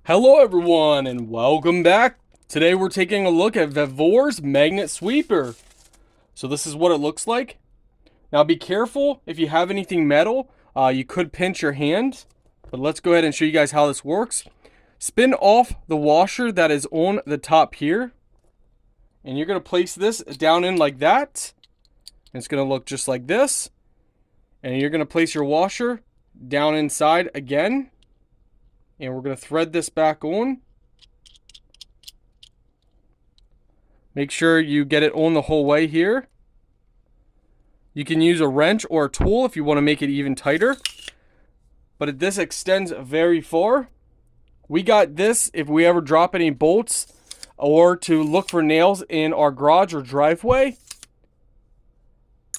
Hello everyone and welcome back. Today we're taking a look at VEVOR's magnet sweeper. So this is what it looks like. Now be careful if you have anything metal, you could pinch your hand. But let's go ahead and show you guys how this works. Spin off the washer that is on the top here. And you're going to place this down in like that. And it's going to look just like this. And you're going to place your washer down inside again. And we're going to thread this back on. Make sure you get it on the whole way here. You can use a wrench or a tool if you want to make it even tighter. But this extends very far. We got this if we ever drop any bolts or to look for nails in our garage or driveway.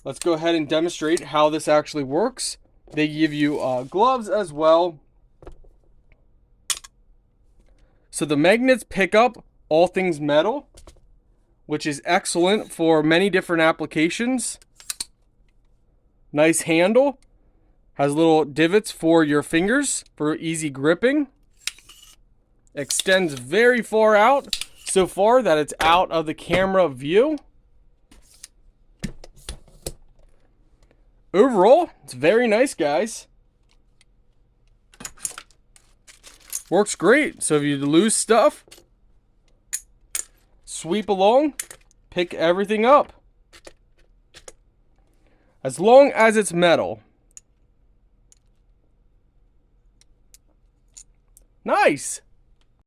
Let's go ahead and demonstrate how this actually works. They give you gloves as well. So the magnets pick up all things metal, which is excellent for many different applications. Nice handle. Has little divots for your fingers for easy gripping. Extends very far out, so far that it's out of the camera view. Overall, it's very nice, guys. Works great. So if you lose stuff, sweep along, pick everything up. As long as it's metal. Nice.